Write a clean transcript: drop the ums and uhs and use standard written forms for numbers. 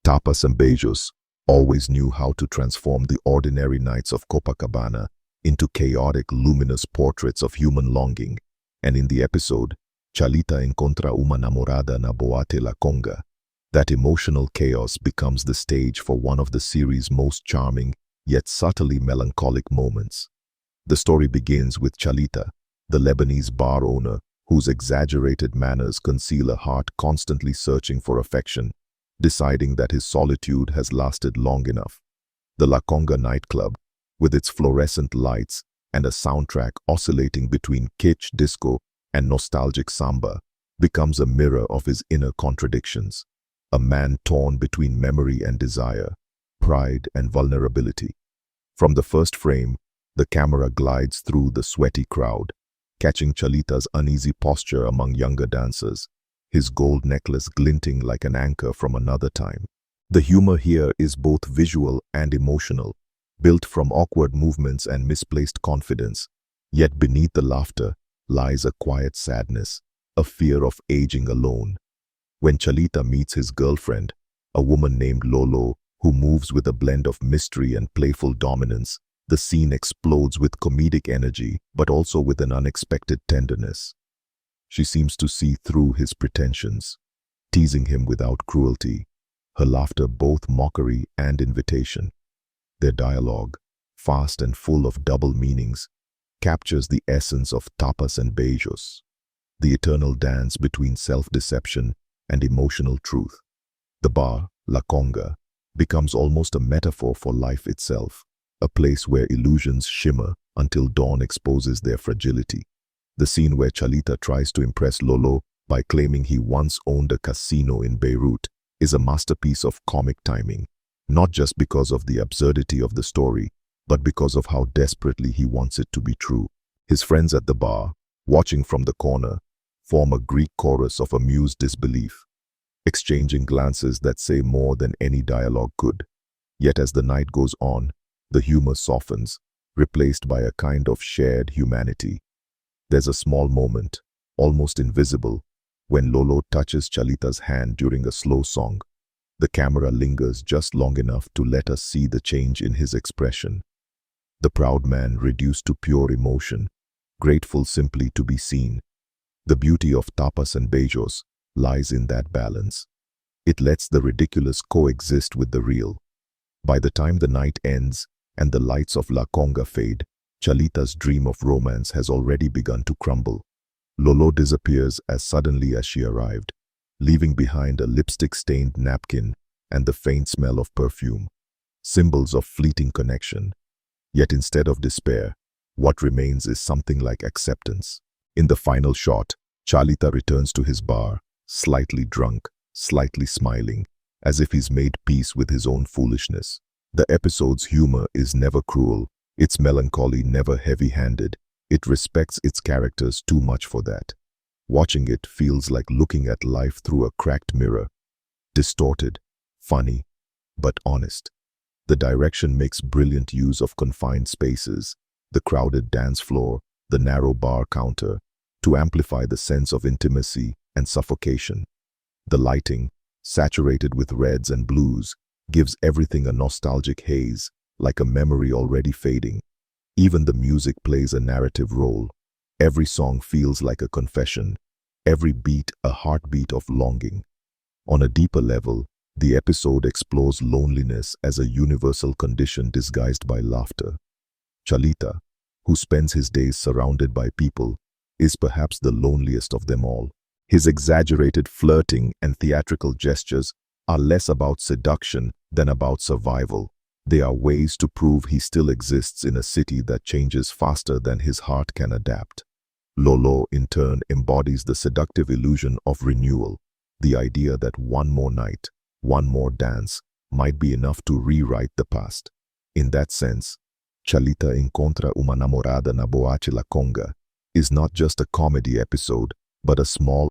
Tapas and Beijos always knew how to transform the ordinary nights of Copacabana into chaotic, luminous portraits of human longing. And in the episode, Chalita encontra uma namorada na boate La Conga, that emotional chaos becomes the stage for one of the series' most charming, yet subtly melancholic moments. The story begins with Chalita, the Lebanese bar owner, whose exaggerated manners conceal a heart constantly searching for affection, deciding that his solitude has lasted long enough. The La Conga nightclub, with its fluorescent lights and a soundtrack oscillating between kitsch disco and nostalgic samba, becomes a mirror of his inner contradictions, a man torn between memory and desire, pride and vulnerability. From the first frame, the camera glides through the sweaty crowd, catching Chalita's uneasy posture among younger dancers, his gold necklace glinting like an anchor from another time. The humor here is both visual and emotional, built from awkward movements and misplaced confidence, yet beneath the laughter lies a quiet sadness, a fear of aging alone. When Chalita meets his girlfriend, a woman named Lolo, who moves with a blend of mystery and playful dominance, the scene explodes with comedic energy, but also with an unexpected tenderness. She seems to see through his pretensions, teasing him without cruelty, her laughter both mockery and invitation. Their dialogue, fast and full of double meanings, captures the essence of Tapas and Beijos, the eternal dance between self-deception and emotional truth. The bar, La Conga, becomes almost a metaphor for life itself, a place where illusions shimmer until dawn exposes their fragility. The scene where Chalita tries to impress Lolo by claiming he once owned a casino in Beirut is a masterpiece of comic timing, not just because of the absurdity of the story, but because of how desperately he wants it to be true. His friends at the bar, watching from the corner, form a Greek chorus of amused disbelief, exchanging glances that say more than any dialogue could. Yet as the night goes on, the humor softens, replaced by a kind of shared humanity. There's a small moment, almost invisible, when Lolo touches Chalita's hand during a slow song. The camera lingers just long enough to let us see the change in his expression. The proud man reduced to pure emotion, grateful simply to be seen. The beauty of Tapas and Beijos lies in that balance. It lets the ridiculous coexist with the real. By the time the night ends and the lights of La Conga fade, Chalita's dream of romance has already begun to crumble. Lolo disappears as suddenly as she arrived, leaving behind a lipstick-stained napkin and the faint smell of perfume, symbols of fleeting connection. Yet instead of despair, what remains is something like acceptance. In the final shot, Chalita returns to his bar, slightly drunk, slightly smiling, as if he's made peace with his own foolishness. The episode's humor is never cruel, its melancholy never heavy-handed. It respects its characters too much for that. Watching it feels like looking at life through a cracked mirror, distorted, funny, but honest. The direction makes brilliant use of confined spaces, the crowded dance floor, the narrow bar counter, to amplify the sense of intimacy and suffocation. The lighting, saturated with reds and blues, gives everything a nostalgic haze, like a memory already fading. Even the music plays a narrative role. Every song feels like a confession, every beat a heartbeat of longing. On a deeper level, the episode explores loneliness as a universal condition disguised by laughter. Chalita, who spends his days surrounded by people, is perhaps the loneliest of them all. His exaggerated flirting and theatrical gestures are less about seduction than about survival. They are ways to prove he still exists in a city that changes faster than his heart can adapt. Lolo, in turn, embodies the seductive illusion of renewal, the idea that one more night, one more dance, might be enough to rewrite the past. In that sense, Chalita encontra uma namorada na boate La Conga is not just a comedy episode, but a small